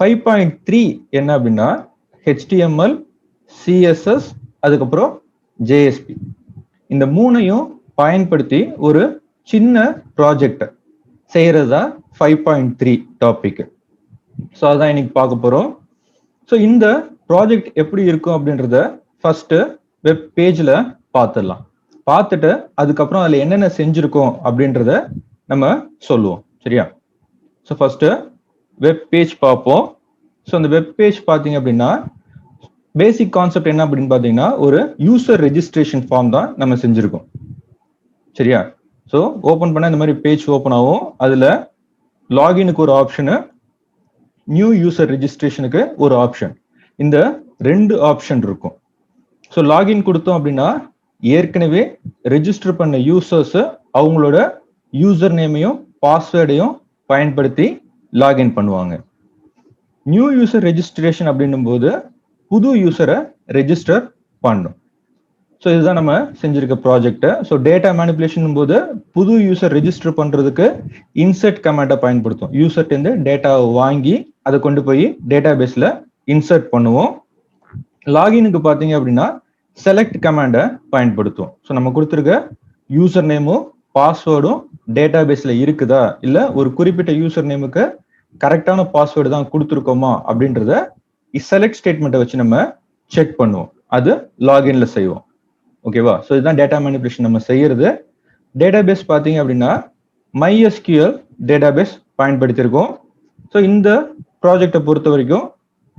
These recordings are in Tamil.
5.3 என்ன அப்படின்னா HTML, CSS, அதுக்கப்புறம் JSP இந்த மூணையும் பயன்படுத்தி ஒரு சின்ன ப்ராஜெக்ட் செய்யறதா 5.3 டாபிக். ஸோ அதான் இன்னைக்கு பார்க்க போறோம். ஸோ இந்த ப்ராஜெக்ட் எப்படி இருக்கும் அப்படின்றத ஃபர்ஸ்ட் வெப் பேஜ்ல பார்த்துடலாம். பார்த்துட்டு அதுக்கப்புறம் அதில் என்னென்ன செஞ்சிருக்கோம் அப்படின்றத நம்ம சொல்லுவோம். சரியா? ஸோ ஃபர்ஸ்ட் வெப் பேஜ் பார்ப்போம். ஸோ அந்த வெப் பேஜ் பார்த்தீங்க அப்படின்னா பேசிக் கான்செப்ட் என்ன அப்படின்னு பார்த்தீங்கன்னா ஒரு யூசர் ரெஜிஸ்ட்ரேஷன் ஃபார்ம் தான் நம்ம செஞ்சிருக்கோம். சரியா? ஸோ ஓப்பன் பண்ண இந்த மாதிரி பேஜ் ஓப்பன் ஆகும். அதில் லாகினுக்கு ஒரு ஆப்ஷனு, நியூ யூசர் ரெஜிஸ்ட்ரேஷனுக்கு ஒரு ஆப்ஷன், இந்த 2 ஆப்ஷன் இருக்கும். ஸோ லாகின் கொடுத்தோம் அப்படின்னா ஏற்கனவே ரெஜிஸ்டர் பண்ண யூசர்ஸ் அவங்களோட யூசர் நேமையும் பாஸ்வேர்டையும் பயன்படுத்தி லாகின் பண்ணுவாங்க. நியூ யூசர் ரெஜிஸ்ட்ரேஷன் அப்படின்னும் போது புது யூசரை ரெஜிஸ்டர் பண்ணும். ஸோ இதுதான் நம்ம செஞ்சிருக்க ப்ராஜெக்ட். ஸோ டேட்டா மேனிபுலேஷன் போது புது யூசர் ரெஜிஸ்டர் பண்றதுக்கு இன்சர்ட் கமாண்டை பயன்படுத்தும். யூசர்ட் இருந்து டேட்டாவை வாங்கி அதை கொண்டு போய் டேட்டா பேஸ்ல இன்சர்ட் பண்ணுவோம். லாகினுக்கு பார்த்தீங்க அப்படின்னா செலக்ட் கமாண்டை பயன்படுத்தும். ஸோ நம்ம கொடுத்துருக்க யூசர் நேமும் பாஸ்வேர்டும் டேட்டா பேஸ்ல இருக்குதா, இல்ல ஒரு குறிப்பிட்ட யூசர் நேமுக்கு கரெக்டான பாஸ்வேர்டு தான் கொடுத்துருக்கோமா அப்படின்றத செலக்ட் ஸ்டேட்மெண்ட்டை வச்சு நம்ம செக் பண்ணுவோம். அது லாகின்ல செய்வோம். ஓகேவா? ஸோ இதுதான் டேட்டா மேனிபுலேஷன் நம்ம செய்யறது. டேட்டாபேஸ் பார்த்தீங்க அப்படின்னா MySQL டேட்டாபேஸ் பயன்படுத்தியிருக்கோம். ஸோ இந்த ப்ராஜெக்டை பொறுத்த வரைக்கும்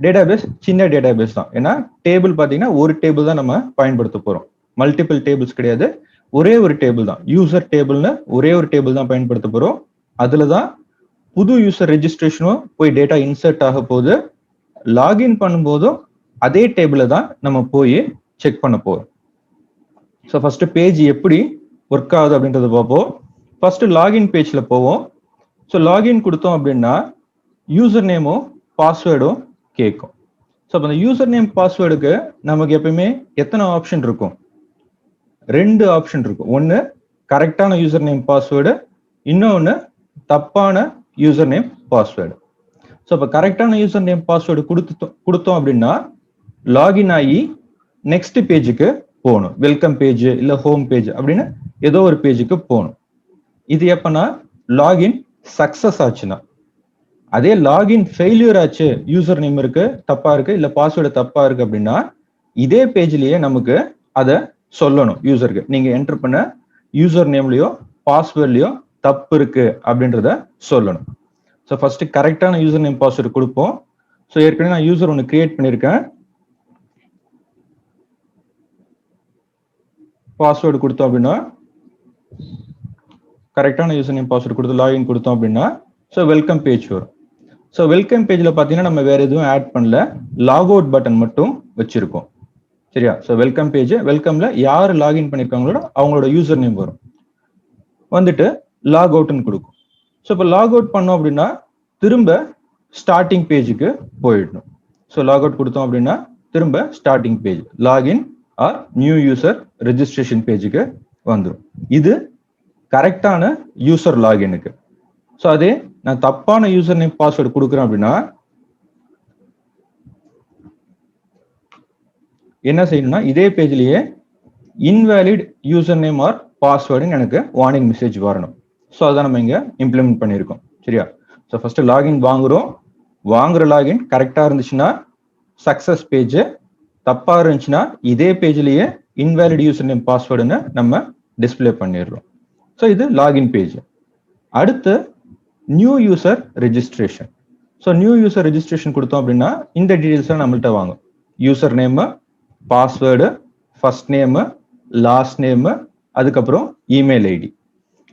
டேட்டாபேஸ் சின்ன டேட்டாபேஸ் தான். ஏன்னா டேபிள் பார்த்தீங்கன்னா ஒரு டேபிள் தான் நம்ம பயன்படுத்த போறோம். மல்டிபிள் டேபிள்ஸ் கிடையாது, ஒரே ஒரு டேபிள் தான். யூசர் டேபிள்னு ஒரே ஒரு டேபிள் தான் பயன்படுத்த போறோம். அதுல தான் புது யூசர் ரெஜிஸ்ட்ரேஷனும் போய் டேட்டா இன்சர்ட் ஆக போகுது. லாகின் பண்ணும்போதும் அதே டேபிளை தான் நம்ம போய் செக் பண்ண போறோம். ஸோ ஃபர்ஸ்ட் பேஜ் எப்படி ஒர்க் ஆகுது அப்படின்றத பார்ப்போம். ஃபர்ஸ்ட் லாகின் பேஜ்ல போவோம். ஸோ லாகின் கொடுத்தோம் அப்படின்னா யூசர் நேமும் பாஸ்வேர்டும் கேட்கும். ஸோ அப்போ அந்த யூசர் நேம் பாஸ்வேர்டுக்கு நமக்கு எப்பயுமே எத்தனை ஆப்ஷன் இருக்கும்? 2 ஆப்ஷன் இருக்கும். ஒன்று கரெக்டான யூசர் நேம் பாஸ்வேர்டு, இன்னொன்று தப்பான யூசர் நேம் பாஸ்வேர்டு. ஸோ இப்போ கரெக்டான யூசர் நேம் பாஸ்வேர்டு கொடுத்தோம் அப்படின்னா லாகின் ஆகி நெக்ஸ்ட் பேஜுக்கு போகணும். வெல்கம் பேஜ் இல்லை ஹோம் பேஜ் அப்படின்னு ஏதோ ஒரு பேஜுக்கு போகணும். இது எப்பனா லாகின் சக்சஸ் ஆச்சுன்னா. அதே லாகின் ஃபெயிலியர் ஆச்சு, யூசர் நேம் இருக்கு தப்பா இருக்கு இல்ல பாஸ்வேர்டு தப்பா இருக்கு அப்படின்னா இதே பேஜ்லயே நமக்கு அதை சொல்லணும். யூசருக்கு நீங்க என்டர் பண்ண யூசர் நேம்லயோ பாஸ்வேர்ட்லயோ தப்பு இருக்கு அப்படின்றத சொல்லணும். ஸோ ஃபர்ஸ்ட் கரெக்டான யூசர் நேம் பாஸ்வேர்டு கொடுப்போம். ஸோ ஏற்கனவே நான் யூசர் ஒன்று கிரியேட் பண்ணியிருக்கேன். பாஸ்வேர்டு கொடுத்தோம் அப்படின்னா கரெக்டான யூசர் நேம் பாஸ்வேர்டு கொடுத்து லாகின் கொடுத்தோம் அப்படின்னா ஸோ வெல்கம் பேஜ் வரும். ஸோ வெல்கம் பேஜ்ல பார்த்தீங்கன்னா நம்ம வேற எதுவும் ஆட் பண்ணல, லாக் அவுட் பட்டன் மட்டும் வச்சிருக்கோம். சரியா? ஸோ வெல்கம் பேஜ், வெல்கம்ல யார் லாகின் பண்ணிருக்காங்களோ அவங்களோட யூசர் நேம் வரும், வந்துட்டு லாக் அவுட்னு கொடுக்கும். ஸோ இப்போ லாக் அவுட் பண்ணோம் அப்படின்னா திரும்ப ஸ்டார்டிங் பேஜுக்கு போயிடணும். ஸோ லாக் அவுட் கொடுத்தோம் அப்படின்னா திரும்ப starting page login or new user registration பேஜுக்கு வந்துடும். இது கரெக்டான யூசர் லாகினுக்கு. ஸோ அதே நான் தப்பான யூசர் நேம் பாஸ்வேர்டு கொடுக்குறேன் அப்படின்னா என்ன செய்யணும்னா இதே பேஜ்லயே இன்வேலிட் யூசர் நேம் ஆர் பாஸ்வேர்டுன்னு எனக்கு வார்னிங் மெசேஜ் வரணும். ஸோ அதான் நம்ம இங்க இம்ப்ளிமெண்ட் பண்ணியிருக்கோம். சரியா? ஸோ ஃபர்ஸ்ட் லாகின் வாங்குறோம். வாங்குற லாகின் கரெக்டா இருந்துச்சுன்னா சக்சஸ் பேஜ், தப்பா இருந்துச்சுன்னா இதே பேஜ்லயே இன்வேலிட் யூசர் நேம் பாஸ்வேர்டுன்னு நம்ம டிஸ்பிளே பண்ணிடுறோம். ஸோ இது லாகின் பேஜ். அடுத்து new user registration. So new user registration கொடுத்தோம் அப்படின்னா இந்த டீடைல்ஸ் நம்மள்ட்ட வாங்கும். User name, password, first name, last name, அதுக்கப்புறம் இமெயில் ஐடி.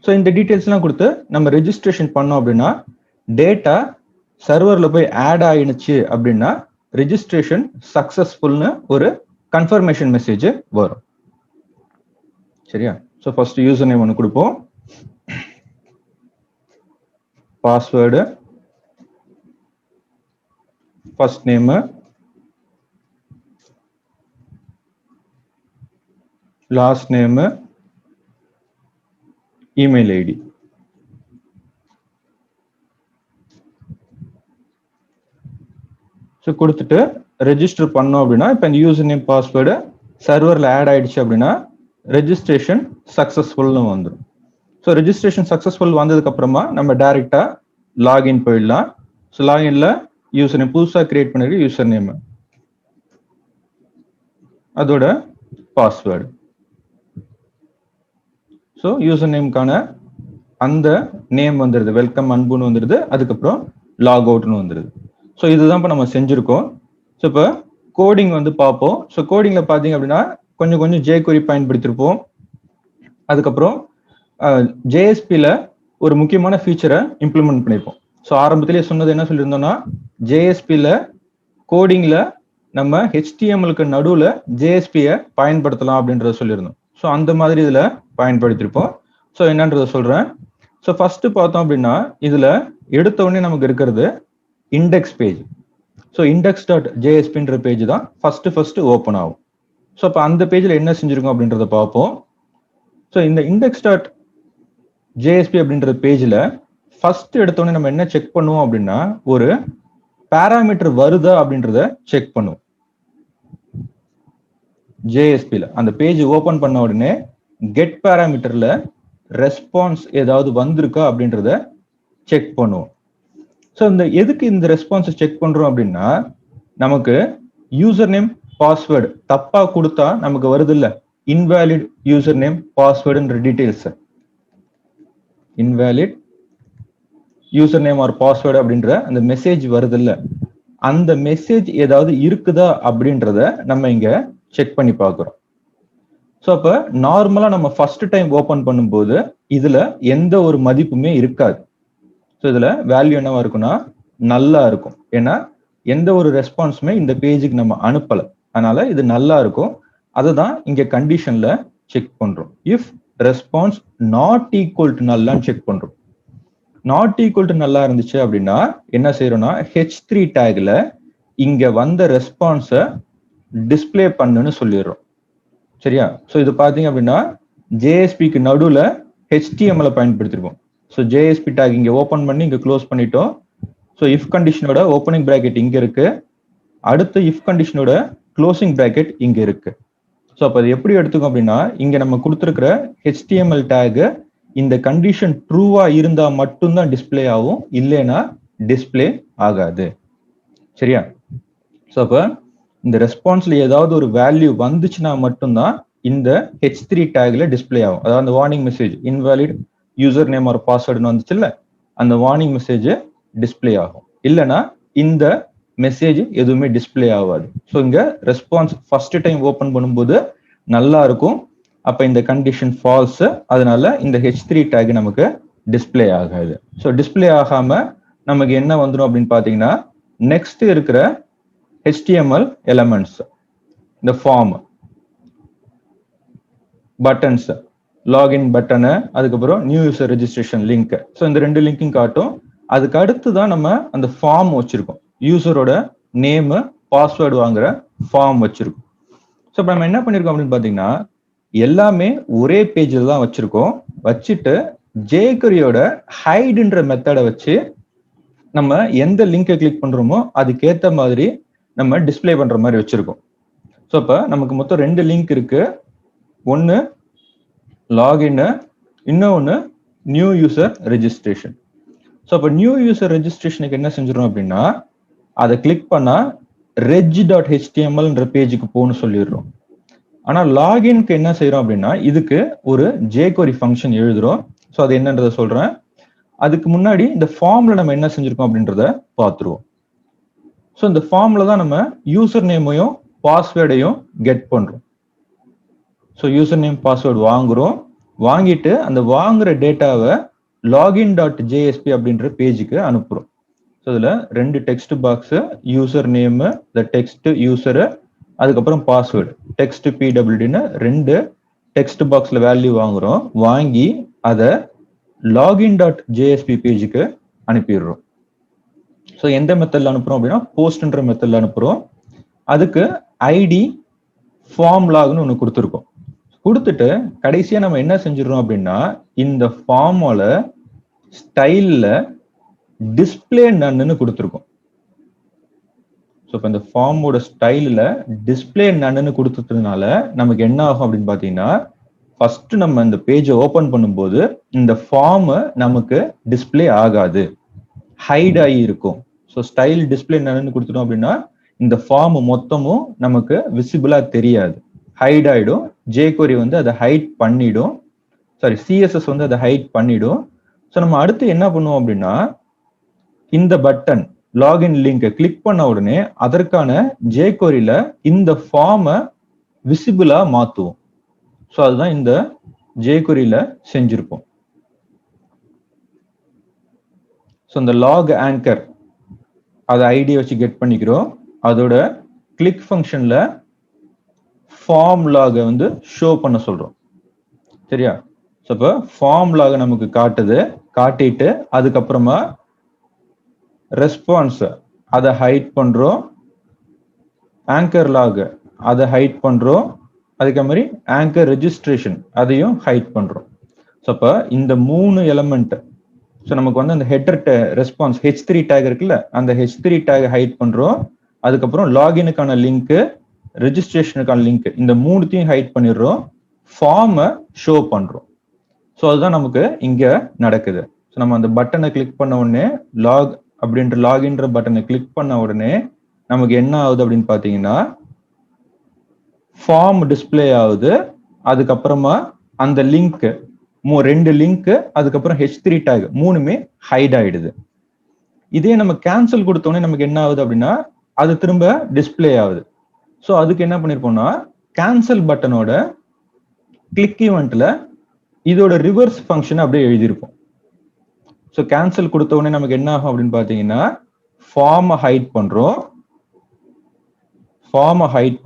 ஸோ இந்த டீடைல்ஸ்லாம் கொடுத்து நம்ம ரெஜிஸ்ட்ரேஷன் பண்ணோம் அப்படின்னா டேட்டா சர்வர்ல போய் ஆட் ஆயிடுச்சு அப்படின்னா ரெஜிஸ்ட்ரேஷன் சக்சஸ்ஃபுல்னு ஒரு கன்ஃபர்மேஷன் மெசேஜ் வரும். சரியா? ஸோ ஃபர்ஸ்ட் யூசர் நேம் ஒன்று கொடுப்போம், password, first name, last name, email ID. So கொடுத்துட்டு ரெஜிஸ்டர் பண்ணோம் அப்படின்னா இப்போ இந்த யூசர் நேம் பாஸ்வேர்டு சர்வரில் ஆட் ஆயிடுச்சு அப்படின்னா ரெஜிஸ்ட்ரேஷன் சக்ஸஸ்ஃபுல்னு வந்துடும். ஸோ ரெஜிஸ்ட்ரேஷன் சக்ஸஸ்ஃபுல் வந்ததுக்கு அப்புறமா நம்ம டைரக்டா லாகின் போயிடலாம். ஸோ லாகின்ல யூசர் நேம் புதுசாக கிரியேட் பண்ணிருக்க யூசர் நேம் அதோட பாஸ்வேர்டு. ஸோ யூசர் நேம்கான அந்த நேம் வந்துடுது, வெல்கம் அன்புன்னு வந்துடுது, அதுக்கப்புறம் லாக் அவுட்னு வந்துடுது. ஸோ இதுதான் இப்போ நம்ம செஞ்சிருக்கோம். ஸோ இப்போ கோடிங் வந்து பார்ப்போம். ஸோ கோடிங்ல பார்த்தீங்க அப்படின்னா கொஞ்சம் jQuery பயன்படுத்திருப்போம். அதுக்கப்புறம் ஜேஎஸ்பியில் ஒரு முக்கியமான ஃபீச்சரை இம்ப்ளிமெண்ட் பண்ணியிருப்போம். ஸோ ஆரம்பத்திலேயே சொன்னது என்ன சொல்லியிருந்தோம்னா ஜேஎஸ்பியில் கோடிங்ல நம்ம ஹெச்டிஎம்எலுக்கு நடுவில் ஜேஎஸ்பியை பயன்படுத்தலாம் அப்படின்றத சொல்லியிருந்தோம். ஸோ அந்த மாதிரி இதில் பயன்படுத்தியிருப்போம். ஸோ என்னன்றத சொல்கிறேன். ஸோ ஃபர்ஸ்ட் பார்த்தோம் அப்படின்னா இதில் எடுத்த உடனே நமக்கு இருக்கிறது index page. So index dot ஜேஎஸ்பின்ற பேஜ் தான் ஃபர்ஸ்ட் ஓப்பன் ஆகும். ஸோ அப்போ அந்த பேஜில் என்ன செஞ்சிருக்கோம் அப்படின்றத பார்ப்போம். ஸோ இந்த இண்டெக்ஸ் டாட் ஜேஎஸ்பி அப்படின்ற பேஜில் ஃபர்ஸ்ட் எடுத்தோடனே நம்ம என்ன செக் பண்ணுவோம் அப்படின்னா ஒரு பேராமீட்டர் வருதா அப்படின்றத செக் பண்ணுவோம். ஜேஎஸ்பியில் அந்த பேஜ் ஓப்பன் பண்ண உடனே கெட் பேராமீட்டர்ல ரெஸ்பான்ஸ் ஏதாவது வந்திருக்கா அப்படின்றத செக் பண்ணுவோம். ஸோ எதுக்கு இந்த ரெஸ்பான்ஸை செக் பண்றோம் அப்படின்னா நமக்கு யூசர் நேம் பாஸ்வேர்டு தப்பா கொடுத்தா நமக்கு வருது இல்ல இன்வேலிட் யூசர் நேம் பாஸ்வேர்டுன்ற details, invalid user name or password அப்படின்ற அந்த மெசேஜ் வருது இல்ல, அந்த மெசேஜ் ஏதாவது இருக்குதா அப்படின்றத நம்ம இங்க செக் பண்ணி பார்க்கிறோம். ஸோ அப்போ நார்மலா நம்ம ஃபர்ஸ்ட் டைம் ஓப்பன் பண்ணும்போது இதுல எந்த ஒரு மதிப்புமே இருக்காது. ஸோ இதுல வேல்யூ என்னவா இருக்கும்னா நல்லா இருக்கும். ஏன்னா எந்த ஒரு ரெஸ்பான்ஸுமே இந்த பேஜுக்கு நம்ம அனுப்பல, அதனால இது நல்லா இருக்கும். அதுதான் இங்க கண்டிஷன்ல செக் பண்றோம். If response not equal to நல்லான்னு செக் பண்றோம். நாட் ஈக்குவல் டு நல்லா இருந்துச்சு அப்படின்னா என்ன செய்யறோம்னா H3 டேக்ல இங்க வந்த ரெஸ்பான்ஸை டிஸ்பிளே பண்ணுன்னு சொல்லிடுறோம். சரியா? ஸோ இது பாத்தீங்க அப்படின்னா ஜேஎஸ்பிக்கு நடுவில் HTML பயன்படுத்திருக்கோம். ஸோ ஜேஎஸ்பி டேக் இங்க ஓப்பன் பண்ணி இங்க க்ளோஸ் பண்ணிட்டோம். ஸோ இஃப் கண்டிஷனோட ஓப்பனிங் பிராக்கெட் இங்க இருக்கு, அடுத்து இஃப் கண்டிஷனோட க்ளோசிங் பிராக்கெட் இங்க இருக்கு. ஸோ அப்போ அது எப்படி எடுத்துக்கும் அப்படின்னா இங்க நம்ம கொடுத்துருக்கிற HTML டேக் இந்த கண்டிஷன் ட்ரூவா இருந்தா மட்டும்தான் டிஸ்பிளே ஆகும், இல்லைன்னா டிஸ்பிளே ஆகாது. சரியா? ஸோ அப்போ இந்த ரெஸ்பான்ஸ்ல ஏதாவது ஒரு வேல்யூ வந்துச்சுன்னா மட்டும்தான் இந்த H3 டேக்ல டிஸ்பிளே ஆகும். அதாவது அந்த warning message invalid user name or பாஸ்வேர்டுன்னு வந்துச்சுல்ல, அந்த வார்னிங் மெசேஜ் டிஸ்பிளே ஆகும். இல்லைன்னா இந்த மெசேஜ் எதுவுமே டிஸ்பிளே ஆகாது. ஸோ இங்க ரெஸ்பான்ஸ் ஃபர்ஸ்ட் டைம் ஓப்பன் பண்ணும்போது நல்லா இருக்கும், அப்ப இந்த கண்டிஷன் ஃபால்ஸ், அதனால இந்த H3 டேக் நமக்கு டிஸ்பிளே ஆகாது. ஸோ டிஸ்பிளே ஆகாம நமக்கு என்ன வந்துடும் அப்படின்னு பாத்தீங்கன்னா நெக்ஸ்ட் இருக்கிற HTML எலமெண்ட்ஸ், இந்த ஃபார்ம், பட்டன்ஸ், லாகின் பட்டனு, அதுக்கப்புறம் new user registration link. So இந்த ரெண்டு லிங்க்கும் காட்டும். அதுக்கு அடுத்து தான் நம்ம அந்த ஃபார்ம் வச்சிருக்கோம், யூசரோட நேமு பாஸ்வேர்டு வாங்குற ஃபார்ம் வச்சிருக்கோம். ஸோ இப்போ நம்ம என்ன பண்ணிருக்கோம் அப்படின்னு பாத்தீங்கன்னா எல்லாமே ஒரே பேஜில் தான் வச்சிருக்கோம். வச்சுட்டு jQueryயோட ஹைடுன்ற மெத்தடை வச்சு நம்ம எந்த லிங்கை கிளிக் பண்றோமோ அதுக்கேற்ற மாதிரி நம்ம டிஸ்பிளே பண்ற மாதிரி வச்சிருக்கோம். ஸோ இப்போ நமக்கு மொத்தம் ரெண்டு லிங்க் இருக்கு, ஒன்னு லாகின், இன்னொன்னு நியூ யூசர் ரெஜிஸ்ட்ரேஷன். ஸோ இப்போ நியூ யூசர் ரெஜிஸ்ட்ரேஷனுக்கு என்ன செஞ்சிடும் அப்படின்னா அதை கிளிக் பண்ணா reg.htmlன்ற பேஜுக்கு போகணும்னு சொல்லிடுறோம். ஆனா லாகின்க்கு என்ன செய்யறோம் அப்படின்னா இதுக்கு ஒரு jQuery ஃபங்க்ஷன் எழுதுறோம். ஸோ அது என்னன்றத சொல்றேன். அதுக்கு முன்னாடி இந்த ஃபார்ம்ல நம்ம என்ன செஞ்சிருக்கோம் அப்படின்றத பார்த்துருவோம். ஸோ இந்த ஃபார்ம்ல தான் நம்ம யூசர் நேமையும் பாஸ்வேர்டையும் கெட் பண்றோம். ஸோ யூசர் நேம் பாஸ்வேர்டு வாங்குறோம், வாங்கிட்டு அந்த வாங்குற டேட்டாவை login.jsp அப்படின்ற பேஜுக்கு அனுப்புறோம். ஸோ இதுல ரெண்டு டெக்ஸ்ட் பாக்ஸ், யூசர் நேம், த டெக்ஸ்ட் யூசரு, அதுக்கப்புறம் பாஸ்வேர்டு டெக்ஸ்ட் PWDன்னு ரெண்டு டெக்ஸ்ட் பாக்ஸ்ல வேல்யூ வாங்குறோம். வாங்கி அதை login.jsp பேஜுக்கு அனுப்பிடுறோம். ஸோ எந்த மெத்தட்ல அனுப்புறோம் அப்படின்னா போஸ்ட்ன்ற மெத்தட்ல அனுப்புறோம். அதுக்கு ஐடி ஃபார்ம் லாக்னு ஒன்று கொடுத்துருக்கோம். கொடுத்துட்டு கடைசியா நம்ம என்ன செஞ்சிடறோம் அப்படின்னா இந்த ஃபார்மோல ஸ்டைல்ல டிஸ்பிளே நன்னு கொடுத்துருக்கோம். ஸோ இப்போ இந்த ஃபார்மோட ஸ்டைலில் டிஸ்பிளே நன்னு கொடுத்ததுனால நமக்கு என்ன ஆகும் அப்படின்னு பார்த்தீங்கன்னா, ஃபர்ஸ்ட் நம்ம இந்த பேஜை ஓப்பன் பண்ணும்போது இந்த ஃபார்ம் நமக்கு டிஸ்பிளே ஆகாது, ஹைட் ஆகி இருக்கும். ஸோ ஸ்டைல் டிஸ்பிளே நன்னு கொடுத்துட்டோம் அப்படின்னா இந்த ஃபார்ம் மொத்தமும் நமக்கு விசிபிளா தெரியாது, ஹைட் ஆயிடும். jQuery வந்து அதை ஹைட் பண்ணிடும், சாரி CSS வந்து அதை ஹைட் பண்ணிடும். ஸோ நம்ம அடுத்து என்ன பண்ணுவோம் அப்படின்னா, இந்த பட்டன் லாகின் லிங்கை கிளிக் பண்ண உடனே அதற்கான jQueryல இந்த ஃபார்மை விசிபிளா மாத்துவோம். ஸோ அதுதான் இந்த jQueryல செஞ்சிருப்போம். ஸோ இந்த லாக் ஆங்கர் அதை ஐடியை வச்சு கெட் பண்ணிக்கிறோம். அதோட கிளிக் ஃபங்க்ஷன்ல ஃபார்ம் லாகை வந்து ஷோ பண்ண சொல்றோம். சரியா? ஸோ இப்போ ஃபார்ம் லாகை நமக்கு காட்டுது, காட்டிட்டு அதுக்கப்புறமா ரெஸ்பான்ஸ் அதை ஹைட் பண்றோம், ஆங்கர் லாக் அதை ஹைட் பண்றோம், அதுக்கு மாதிரி ஆங்கர் ரெஜிஸ்ட்ரேஷன் அதையும் ஹைட் பண்றோம். ஸோ அப்போ இந்த 3 எலமெண்ட், ஸோ நமக்கு வந்து அந்த ஹெட்டர் ரெஸ்பான்ஸ் H3 டேக் இருக்குல்ல, அந்த H3 டேக் ஹைட் பண்றோம். அதுக்கப்புறம் லாகினுக்கான லிங்க், ரெஜிஸ்ட்ரேஷனுக்கான லிங்க், இந்த 3த்தையும் ஹைட் பண்ணிடுறோம், ஃபார்மை ஷோ பண்றோம். ஸோ அதுதான் நமக்கு இங்க நடக்குது. ஸோ நம்ம அந்த பட்டனை கிளிக் பண்ண உடனே லாக் அப்படின்ற லாகின்ற பட்டனை கிளிக் பண்ண உடனே நமக்கு என்ன ஆகுது அப்படின்னு பாத்தீங்கன்னா, ஃபார்ம் டிஸ்பிளே ஆகுது. அதுக்கப்புறமா அந்த லிங்க், 2 லிங்க், அதுக்கப்புறம் H3 டேக் 3மே ஹைட் ஆயிடுது. இதே நம்ம கேன்சல் கொடுத்தோடனே நமக்கு என்ன ஆகுது அப்படின்னா அது திரும்ப டிஸ்பிளே ஆகுது. ஸோ அதுக்கு என்ன பண்ணிருப்போம்னா, கேன்சல் பட்டனோட கிளிக் ஈவெண்ட்ல இதோட ரிவர்ஸ் ஃபங்க்ஷன் அப்படியே எழுதியிருப்போம். ஸோ கேன்சல் கொடுத்த உடனே நமக்கு என்ன ஆகும் அப்படின்னு பாத்தீங்கன்னா, ஃபார்மை ஹைட்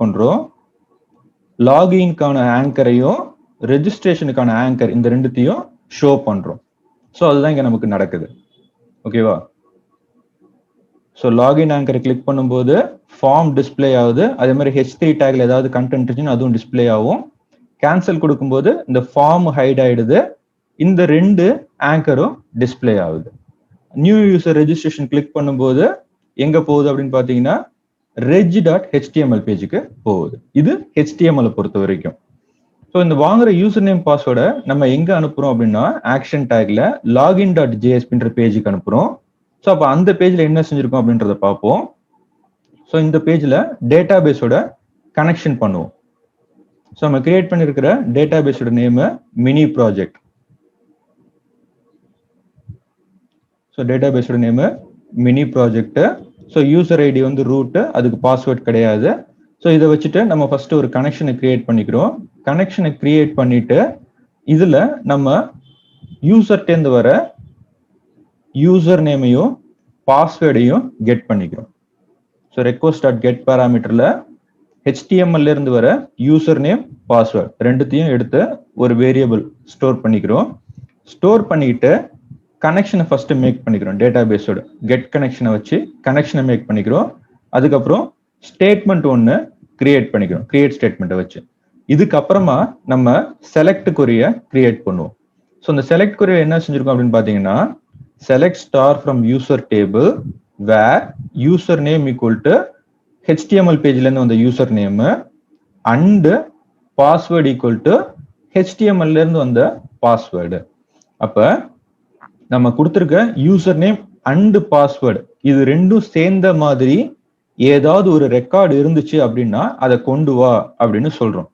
பண்றோம், லாகின்கான ஆங்கரையும் ரெஜிஸ்ட்ரேஷனுக்கான ஆங்கர் இந்த 2த்தையும் ஷோ பண்றோம். ஸோ அதுதான் இங்க நமக்கு நடக்குது. ஓகேவா? ஸோ லாகின் ஆங்கரை கிளிக் பண்ணும்போது ஃபார்ம் டிஸ்பிளே ஆகுது. அதே மாதிரி H3 டேக்ல ஏதாவது கண்டென்ட் இருந்துச்சுன்னா அதுவும் டிஸ்பிளே ஆகும். கேன்சல் கொடுக்கும்போது இந்த ஃபார்ம் ஹைட் ஆயிடுது, இந்த 2 ஆங்கரும் டிஸ்பிளே ஆகுது. நியூ யூசர் ரெஜிஸ்ட்ரேஷன் கிளிக் பண்ணும்போது எங்க போகுது அப்படின்னு பாத்தீங்கன்னா reg.html பேஜுக்கு போகுது. இது HTML பொறுத்த வரைக்கும். ஸோ இந்த வாங்குற யூசர் நேம் பாஸ்வேர்டை நம்ம எங்க அனுப்புறோம் அப்படின்னா ஆக்ஷன் டேக்ல login.jsp பேஜுக்கு அனுப்புறோம். ஸோ அப்போ அந்த பேஜ்ல என்ன செஞ்சிருக்கோம் அப்படின்றத பார்ப்போம். ஸோ இந்த பேஜ்ல டேட்டா பேஸோட கனெக்ஷன் பண்ணுவோம். ஸோ நம்ம கிரியேட் பண்ணிருக்கிற டேட்டா பேஸோட name mini project. So data பேஸோட name mini project. So user ID வந்து ரூட், அதுக்கு பாஸ்வேர்ட் கிடையாது. ஸோ இதை வச்சுட்டு நம்ம ஃபர்ஸ்ட் ஒரு கனெக்ஷனை கிரியேட் பண்ணிக்கிறோம். கனெக்ஷனை கிரியேட் பண்ணிட்டு இதுல நம்ம யூசர்டேந்து வர யூசர் நேமையும் பாஸ்வேர்டையும் கெட் பண்ணிக்கிறோம். ஸோ request.get பாராமீட்டர்ல HTML இருந்து வர யூசர் நேம், பாஸ்வேர்ட் 2த்தையும் எடுத்து ஒரு வேரியபிள் ஸ்டோர் பண்ணிக்கிறோம். ஸ்டோர் பண்ணிட்டு கனெக்ஷனை ஃபர்ஸ்ட் மேக் பண்ணிக்கிறோம். டேட்டா பேஸோட கெட் கனெக்ஷனை வச்சு கனெக்ஷனை மேக் பண்ணிக்கிறோம். அதுக்கப்புறம் ஸ்டேட்மெண்ட் 1 கிரியேட் பண்ணிக்கிறோம், கிரியேட் ஸ்டேட்மெண்ட்டை வச்சு. இதுக்கப்புறமா நம்ம செலக்ட் கொரியை கிரியேட் பண்ணுவோம். ஸோ இந்த செலக்ட் கொரியை என்ன செஞ்சிருக்கோம் அப்படின்னு பாத்தீங்கன்னா, select star from user table where username equal to HTML பேஜ்ல இருந்து வந்த user name and password equal to HTML இருந்து வந்த பாஸ்வேர்டு. அப்ப நம்ம கொடுத்திருக்க யூசர் நேம் அண்ட் பாஸ்வேர்டு இது 2ம் சேர்ந்த மாதிரி ஏதாவது ஒரு ரெக்கார்டு இருந்துச்சு அப்படின்னா அதை கொண்டு வா அப்படின்னு சொல்றோம்.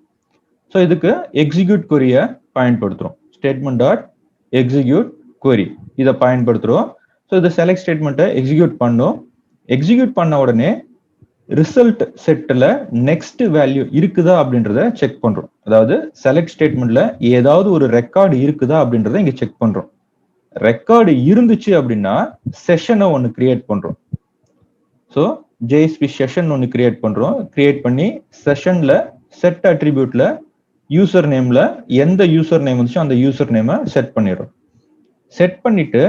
ஸோ இதுக்கு எக்ஸிக்யூட் கொரிய பயன்படுத்துறோம். ஸ்டேட்மெண்ட் டாட் எக்ஸிக்யூட் query இதை பயன்படுத்துறோம். ஸோ இந்த செலக்ட் ஸ்டேட்மெண்ட்டை எக்ஸிக்யூட் பண்ணோம். எக்ஸிக்யூட் பண்ண உடனே ரிசல்ட் செட்ல நெக்ஸ்ட் வேல்யூ இருக்குதா அப்படின்றத செக் பண்றோம். அதாவது செலக்ட் ஸ்டேட்மெண்ட்ல ஏதாவது ஒரு ரெக்கார்டு இருக்குதா அப்படின்றத இங்க செக் பண்றோம். ரெக்கார்டு இருந்துச்சு அப்படின்னா செஷனை ஒன்று கிரியேட் பண்றோம். ஸோ JSP செஷன் ஒன்று கிரியேட் பண்றோம். கிரியேட் பண்ணி செஷன்ல செட் அட்ரிபியூட்ல யூசர் நேம்ல எந்த யூசர் நேம் வந்துச்சோ அந்த யூசர் நேமை செட் பண்ணிடுறோம். செட் பண்ணிட்டு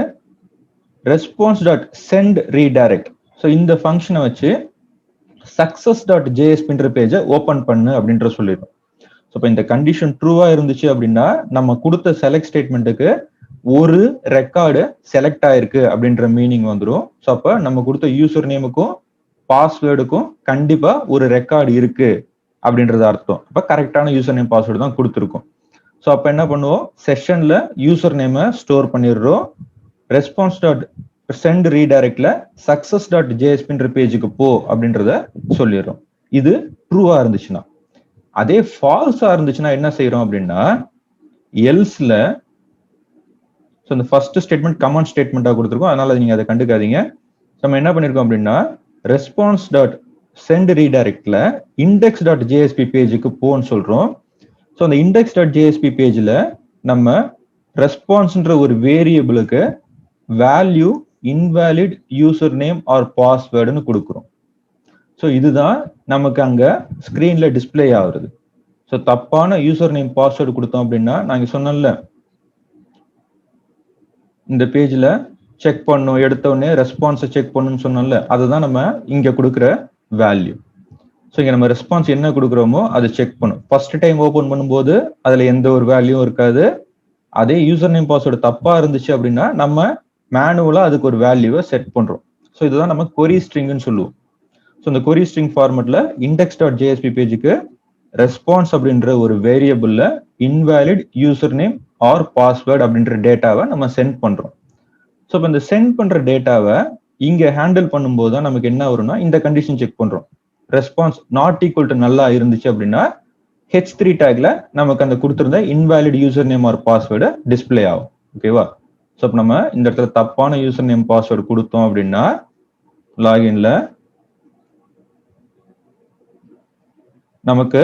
response.send redirect, ஸோ இந்த ஃபங்க்ஷனை வச்சு success.jsp பேஜை ஓப்பன் பண்ணு அப்படின்ற சொல்லிடும். ஸோ இப்போ இந்த கண்டிஷன் ட்ரூவா இருந்துச்சு அப்படின்னா நம்ம கொடுத்த செலக்ட் ஸ்டேட்மெண்ட்டுக்கு ஒரு ரெக்கார்டு செலக்ட் ஆயிருக்கு அப்படின்ற மீனிங் வந்துடும். ஸோ அப்போ நம்ம கொடுத்த யூசர் நேமுக்கும் பாஸ்வேர்டுக்கும் கண்டிப்பா ஒரு ரெக்கார்டு இருக்கு அப்படின்றது அர்த்தம். அப்ப கரெக்டான யூசர் நேம் பாஸ்வேர்டு தான் கொடுத்துருக்கோம். ஸோ அப்ப என்ன பண்ணுவோம், செஷன்ல யூசர் நேமை ஸ்டோர் பண்ணிடுறோம். ரெஸ்பான்ஸ் டாட் சென்ட் ரீடைரக்ட்ல சக்சஸ் டாட் ஜேஎஸ்பின்ற பேஜுக்கு போ அப்படின்றத சொல்லிடுறோம். இது ட்ரூவா இருந்துச்சுன்னா. அதே ஃபால்ஸா இருந்துச்சுன்னா என்ன செய்யறோம் அப்படின்னா, எல்ஸ்ல இந்த ஃபர்ஸ்ட் ஸ்டேட்மெண்ட் கமாண்ட் ஸ்டேட்மெண்டா கொடுத்துருக்கோம், அதனால நீங்க அதை கண்டுக்காதீங்க. நம்ம என்ன பண்ணிருக்கோம் அப்படின்னா, ரெஸ்பான்ஸ் டாட் சென்ட் ரீடைரக்ட்ல இண்டெக்ஸ் டாட் ஜேஎஸ்பி பேஜுக்கு போன்னு சொல்றோம். ஸோ அந்த இண்டெக்ஸ் டாட் ஜேஎஸ்பி பேஜ்ல நம்ம ரெஸ்பான்ஸ்ன்ற ஒரு வேரியபிளுக்கு value invalid user name or பாஸ்வேர்டுன்னு கொடுக்குறோம். ஸோ இதுதான் நமக்கு அங்க ஸ்கிரீன்ல டிஸ்பிளே ஆகுறது. ஸோ தப்பான யூசர் நேம் பாஸ்வேர்டு கொடுத்தோம் அப்படின்னா, நாங்க சொன்னோம்ல இந்த பேஜ்ல செக் பண்ணும், எடுத்த உடனே ரெஸ்பான்ஸை செக் பண்ணணும்னு சொன்னோம்ல, அதுதான் நம்ம இங்க கொடுக்குற வேல்யூ. ஸோ இங்க நம்ம ரெஸ்பான்ஸ் என்ன கொடுக்குறோமோ அதை செக் பண்ணும். ஃபர்ஸ்ட் டைம் ஓபன் பண்ணும்போது அதுல எந்த ஒரு வேல்யூ இருக்காது. அதே யூசர் நேம் பாஸ்வேர்டு தப்பா இருந்துச்சு அப்படின்னா நம்ம மேனுவலா அதுக்கு ஒரு வேல்யூவை செட் பண்றோம். ஸோ இதுதான் நம்ம கொரி ஸ்ட்ரிங்னு சொல்லுவோம். ஸோ இந்த கொரி ஸ்ட்ரிங் ஃபார்மெட்ல இண்டெக்ஸ் டாட் ஜேஎஸ்பி பேஜுக்கு ரெஸ்பான்ஸ் அப்படின்ற ஒரு வேரியபிள்ல invalid user name or password அப்படின்ற டேட்டாவை நம்ம சென்ட் பண்றோம். ஸோ இப்போ இந்த சென்ட் பண்ற டேட்டாவை இங்க ஹேண்டில் பண்ணும்போது தான் நமக்கு என்ன வரும்னா, இந்த கண்டிஷன் செக் பண்றோம். ரெஸ்பான்ஸ் நாட் ஈக்குவல் டு நல்லா இருந்துச்சு அப்படின்னா H3 டேக்ல நமக்கு அந்த கொடுத்திருந்த invalid user name or password display ஆகும். ஓகேவா? ஸோ இப்போ நம்ம இந்த இடத்துல தப்பான யூசர் நேம் பாஸ்வேர்டு கொடுத்தோம் அப்படின்னா லாகின்ல நமக்கு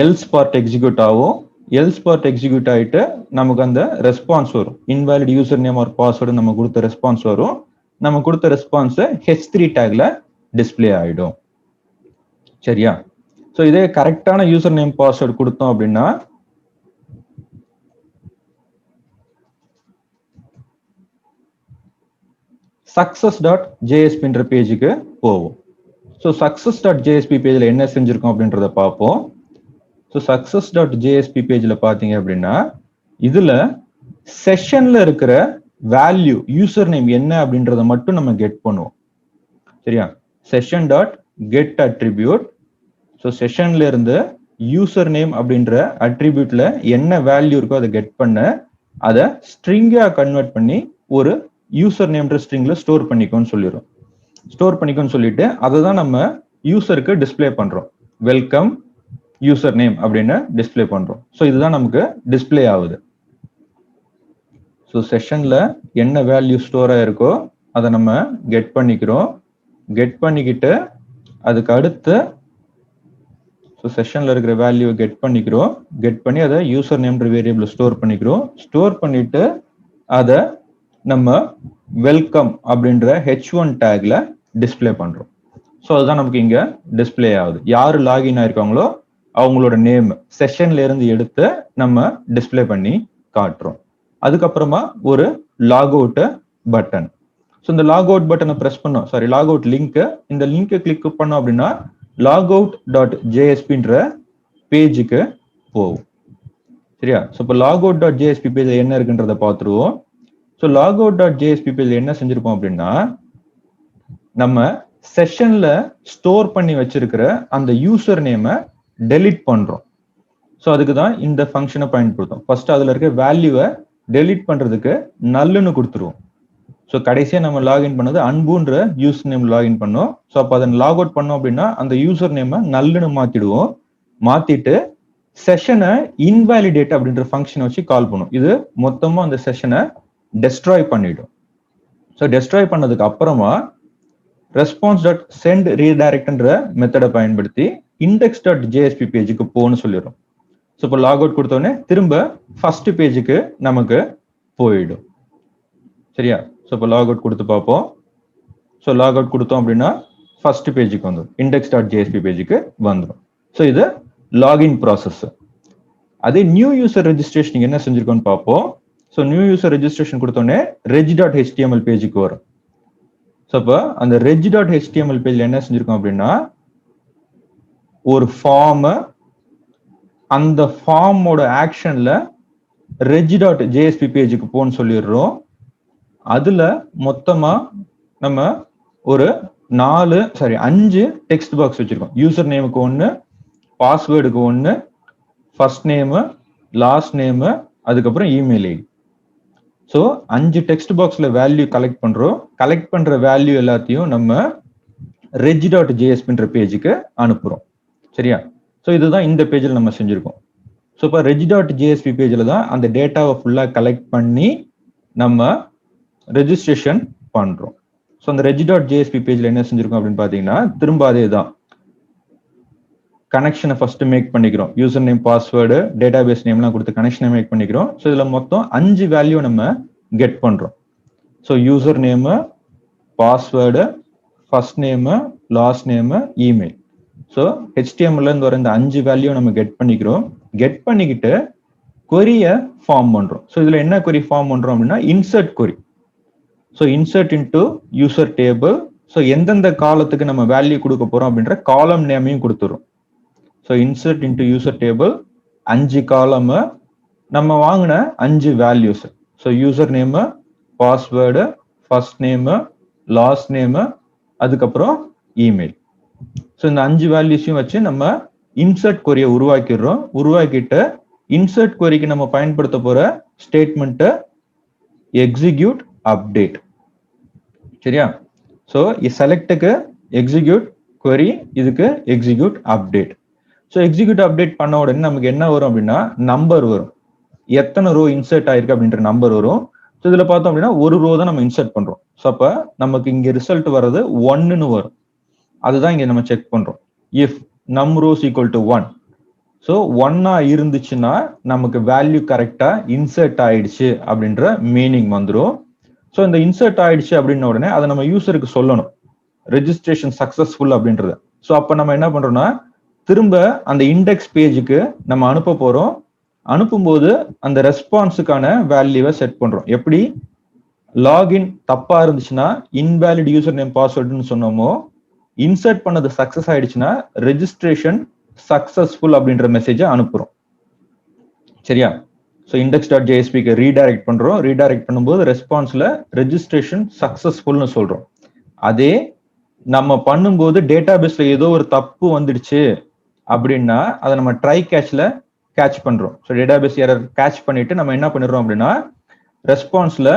எல்ஸ் பார்ட் எக்ஸிக்யூட் ஆகும். எல்ஸ் பார்ட் எக்ஸிக்யூட் ஆயிட்டு நமக்கு அந்த ரெஸ்பான்ஸ் வரும். Invalid user name or password நம்ம கொடுத்த ரெஸ்பான்ஸ் வரும். நம்ம கொடுத்த ரெஸ்பான்ஸ் H3 டேக்ல டிஸ்பிளே ஆயிடும். சரியா? ஸோ இதே கரெக்டான யூசர் நேம் பாஸ்வேர்டு கொடுத்தோம் அப்படின்னா சக்சஸ் டாட் ஜேஎஸ்பின்ற பேஜுக்கு போவோம். ஸோ சக்சஸ் டாட் ஜேஎஸ்பி பேஜ்ல என்ன செஞ்சிருக்கோம் அப்படின்றத பார்ப்போம். ஸோ சக்சஸ் டாட் ஜேஎஸ்பி பேஜ்ல பாத்தீங்க அப்படின்னா இதுல செஷன்ல இருக்கிற வேல்யூ யூசர் நேம் என்ன அப்படின்றத மட்டும் நம்ம கெட் பண்ணுவோம். சரியா? Session dot get attribute. So செஷன்ல இருந்து யூசர் நேம் அப்படின்ற அட்ரிபியூட்ல என்ன வேல்யூ இருக்கோ அதை கெட் பண்ண, அதை ஸ்ட்ரிங்கா கன்வெர்ட் பண்ணி ஒரு யூசர் நேம்ன்ற ஸ்ட்ரிங்ல ஸ்டோர் பண்ணிக்கோன்னு சொல்லிடுறோம். ஸ்டோர் பண்ணிக்கோன்னு சொல்லிட்டு அதை தான் நம்ம யூசருக்கு டிஸ்பிளே பண்றோம். வெல்கம் யூசர் நேம் அப்படின்னு டிஸ்பிளே பண்றோம். ஸோ இதுதான் நமக்கு டிஸ்பிளே ஆகுது. ஸோ செஷன்ல என்ன வேல்யூ ஸ்டோர் ஆயிருக்கோ அதை நம்ம கெட் பண்ணிக்கிறோம். கெட் பண்ணிக்கிட்டு அதுக்கு அடுத்து செஷன்ல இருக்கிற வேல்யூ கெட் பண்ணிக்கிறோம். கெட் பண்ணி அதை யூசர் நேம்ன்ற வேரியபிள் ஸ்டோர் பண்ணிக்கிறோம். ஸ்டோர் பண்ணிட்டு அதை நம்ம வெல்கம் அப்படின்ற H1 டேக்ல டிஸ்பிளே பண்றோம். ஸோ அதுதான் நமக்கு இங்க டிஸ்பிளே ஆகுது. யாரு லாகின் ஆயிருக்காங்களோ அவங்களோட நேம் செஷன்ல இருந்து எடுத்து நம்ம டிஸ்பிளே பண்ணி காட்டுறோம். அதுக்கப்புறமா ஒரு லாக் அவுட் பட்டன். ஸோ இந்த லாக் அவுட் பட்டனை பிரஸ் பண்ணோம், சாரி லாக் அவுட் லிங்க், இந்த லிங்கை கிளிக் பண்ணோம் அப்படின்னா logout.jsp பேஜுக்கு போகும். சரியா? ஸோ இப்போ logout.jsp பேஜ்ல என்ன இருக்குன்றத பார்த்துருவோம். ஸோ logout.jsp பேஜ்ல என்ன செஞ்சிருப்போம் அப்படின்னா, நம்ம செஷன்ல ஸ்டோர் பண்ணி வச்சிருக்கிற அந்த யூசர் நேமை டெலிட் பண்றோம். ஸோ அதுக்கு தான் இந்த ஃபங்க்ஷனை பயன்படுத்தும். ஃபர்ஸ்ட் அதுல இருக்க வேல்யூவை டெலிட் பண்றதுக்கு நல்லுன்னு கொடுத்துருவோம். ஸோ கடைசியா நம்ம லாகின் பண்ணது அன்புன்ற யூசர் நேம் லாகின் பண்ணோம். ஸோ அப்போ அதை லாக் அவுட் பண்ணோம் அப்படின்னா அந்த யூசர் நேமை நல்லுன்னு மாத்திடுவோம். மாத்திட்டு செஷனை இன்வாலிடேட் அப்படின்ற ஃபங்க்ஷனை வச்சு கால் பண்ணும். இது மொத்தமா அந்த செஷனை டெஸ்ட்ராய் பண்ணிடும். ஸோ டெஸ்ட்ராய் பண்ணதுக்கு அப்புறமா ரெஸ்பான்ஸ் டாட் சென்ட் ரீடைரக்ட்ன்ற மெத்தடை பயன்படுத்தி இண்டெக்ஸ் டாட் ஜேஎஸ்பி பேஜுக்கு போன்னு சொல்லிடும். ஸோ இப்போ லாக் அவுட் கொடுத்தோடனே திரும்ப ஃபர்ஸ்ட் பேஜுக்கு நமக்கு போயிடும். சரியா? ஸோ இப்போ லாக் அவுட் கொடுத்து பார்ப்போம். ஸோ லாக் அவுட் கொடுத்தோம் அப்படின்னா ஃபர்ஸ்ட் பேஜுக்கு வந்துடும், இண்டெக்ஸ் டாட் ஜேஎஸ்பி பேஜுக்கு வந்துடும். ஸோ இது லாகின் ப்ராசஸ். அதே நியூ யூசர் ரெஜிஸ்ட்ரேஷன் என்ன செஞ்சிருக்கோம்னு பார்ப்போம். ஸோ நியூ யூசர் ரெஜிஸ்ட்ரேஷன் கொடுத்தோடனே reg.html பேஜுக்கு வரும். ஸோ அப்போ அந்த reg.html பேஜ்ல என்ன செஞ்சிருக்கோம் அப்படின்னா, ஒரு ஃபார்ம், அந்த ஃபார்மோட ஆக்ஷன்ல reg.jsp பேஜுக்கு போன்னு சொல்லிடுறோம். அதுல மொத்தமா நம்ம ஒரு 5 டெக்ஸ்ட் பாக்ஸ் வச்சிருக்கோம். யூசர் நேமுக்கு 1, பாஸ்வேர்டுக்கு 1, ஃபர்ஸ்ட் நேம், லாஸ்ட் நேம், அதுக்கப்புறம் இமெயில் ஐடி. ஸோ 5 டெக்ஸ்ட் பாக்ஸ்ல வேல்யூ கலெக்ட் பண்றோம். கலெக்ட் பண்ற வேல்யூ எல்லாத்தையும் நம்ம reg.jsp பேஜுக்கு அனுப்புறோம். சரியா? ஸோ இதுதான் இந்த பேஜில் நம்ம செஞ்சிருக்கோம். ஸோ இப்போ reg.jsp பேஜில் தான் அந்த டேட்டாவை ஃபுல்லாக கலெக்ட் பண்ணி நம்ம ரெஜிஸ்ட்ரேஷன் பண்றோம். ஸோ அந்த reg.jsp பேஜில் என்ன செஞ்சிருக்கோம் அப்படின்னு பார்த்தீங்கன்னா, திரும்ப அதே தான். கனெக்ஷனை ஃபர்ஸ்ட் மேக் பண்ணிக்கிறோம். யூசர் நேம், பாஸ்வேர்டு, டேட்டாபேஸ் நேம்லாம் கொடுத்து கனெக்ஷனை மேக் பண்ணிக்கிறோம். ஸோ இதில் மொத்தம் 5 வேல்யூ நம்ம கெட் பண்றோம். So user name, password, first name, last name, email. So HTML இருந்து வர இந்த 5 வேல்யூ நம்ம கெட் பண்ணிக்கிறோம். கெட் பண்ணிக்கிட்டு கொரியை ஃபார்ம் பண்றோம். ஸோ இதுல என்ன கொரி ஃபார்ம் பண்றோம் அப்படின்னா insert query. So insert into user table. So எந்தெந்த காலத்துக்கு நம்ம வேல்யூ கொடுக்க போறோம் அப்படின்ற காலம் நேமையும் கொடுத்துரும். So insert into user table 5 காலம், நம்ம வாங்கின 5 values. So user name, password, first name, last name, அதுக்கப்புறம் இமெயில். ஸோ இந்த 5 வேல்யூஸையும் வச்சு நம்ம இன்சர்ட் கொரியை உருவாக்கிடுறோம். உருவாக்கிட்டு இன்சர்ட் கொரிக்கு நம்ம பயன்படுத்த போற ஸ்டேட்மெண்ட் எக்ஸிக்யூட் அப்டேட். சரியா? ஸோ செலக்டுக்கு எக்ஸிக்யூட் கொரி, இதுக்கு execute update. So execute update பண்ண உடனே நமக்கு என்ன வரும் அப்படின்னா நம்பர் வரும். எத்தனை ரோ இன்சர்ட் ஆயிருக்கு அப்படின்ற நம்பர் வரும். ஸோ இதுல பார்த்தோம் அப்படின்னா ஒரு ரோ தான் நம்ம இன்சர்ட் பண்றோம். ஸோ அப்ப நமக்கு இங்க ரிசல்ட் வர்றது 1ன்னு வரும். அதுதான் இங்க நம்ம செக் பண்றோம். இஃப் நம் ரோஸ் ஈக்குவல் டு 1. ஸோ 1ஆ இருந்துச்சுன்னா நமக்கு வேல்யூ கரெக்டா இன்சர்ட் ஆயிடுச்சு அப்படின்ற மீனிங் வந்துடும். ஸோ இந்த இன்சர்ட் ஆயிடுச்சு அப்படின்ன உடனே அதை நம்ம யூசருக்கு சொல்லணும், ரெஜிஸ்ட்ரேஷன் சக்சஸ்ஃபுல் அப்படின்றத. ஸோ அப்ப நம்ம என்ன பண்றோம்னா திரும்ப அந்த இண்டெக்ஸ் பேஜுக்கு நம்ம அனுப்ப போறோம். அனுப்பும்போது அந்த ரெஸ்பான்ஸுக்கான வேல்யூவை செட் பண்றோம். எப்படி லாகின் தப்பா இருந்துச்சுன்னா இன்வேலிட் யூசர் நேம் பாஸ்வேர்டுன்னு சொன்னோமோ, இன்சர்ட் பண்ணது சக்சஸ் ஆயிடுச்சுன்னா ரெஜிஸ்ட்ரேஷன் சக்சஸ்ஃபுல் அப்படின்ற மெசேஜை அனுப்புறோம். சரியா? ஸோ index.jsp-க்கு ரீடைரக்ட் பண்றோம். ரீடைரக்ட் பண்ணும்போது ரெஸ்பான்ஸ்ல ரெஜிஸ்ட்ரேஷன் சக்சஸ்ஃபுல்னு சொல்றோம். அதே நம்ம பண்ணும்போது டேட்டாபேஸ்ல ஏதோ ஒரு தப்பு வந்துடுச்சு அப்படின்னா அதை நம்ம ட்ரை கேட்ச்ல கேட்ச் பண்றோம். ஸோ டேட்டாபேஸ் எரர் கேட்ச் பண்ணிட்டு நம்ம என்ன பண்ணிடுறோம் அப்படின்னா ரெஸ்பான்ஸ்ல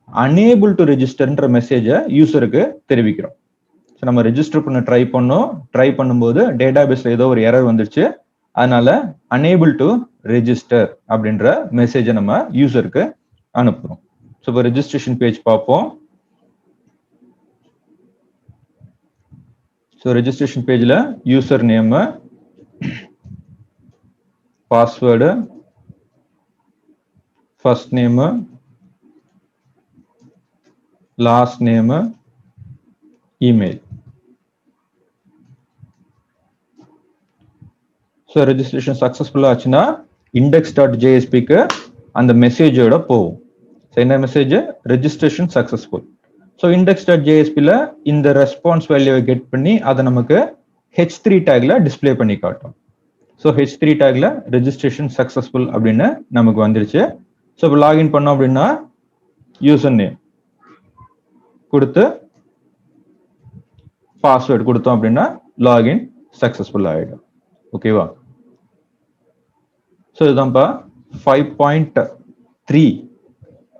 அனேபிள் டு ரெஜிஸ்டர்ன்ற மெசேஜை யூசருக்கு தெரிவிக்கிறோம். ஸோ நம்ம ரெஜிஸ்டர் பண்ண ட்ரை பண்ணும்போது டேட்டாபேஸ்ல ஏதோ ஒரு எரர் வந்துடுச்சு, அதனால அனேபிள் டு ரெஜிஸ்டர் அப்படின்ற மெசேஜை நம்ம யூசருக்கு அனுப்புறோம். ஸோ இப்போ ரெஜிஸ்ட்ரேஷன் பேஜ் பார்ப்போம். ஸோ ரெஜிஸ்ட்ரேஷன் பேஜ்ல user name, password, first name, last name, email. So registration சக்சஸ்ஃபுல்லா ஆச்சுன்னா index.jsp-க்கு அந்த மெசேஜோட போகும். ஸோ என்ன மெசேஜ்? Registration successful. ஸோ index.jsp-ல இந்த ரெஸ்பான்ஸ் வேல்யூவை கெட் பண்ணி அதை நமக்கு h3 டேக்ல டிஸ்பிளே பண்ணி காட்டும். ஸோ h3 டேக்ல ரெஜிஸ்ட்ரேஷன் சக்சஸ்ஃபுல் அப்படின்னு நமக்கு வந்துருச்சு. ஸோ இப்போ லாகின் பண்ணோம் அப்படின்னா யூசர் நேம் கொடுத்து பாஸ்வேர்டு கொடுத்தோம் அப்படின்னா லாகின் சக்சஸ்ஃபுல் ஆகிடும். ஓகேவா? ஸோ இதுதான்ப்பா 5.3,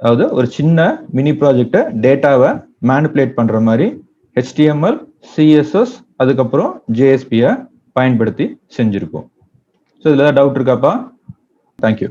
அதாவது ஒரு சின்ன மினி ப்ராஜெக்ட் டேட்டாவை மேனிபுலேட் பண்ற மாதிரி HTML, CSS அதுக்கப்புறம் JSP-ய பயன்படுத்தி செஞ்சிருக்கோம். ஸோ இதுல டவுட் இருக்காப்பா? தேங்க்யூ.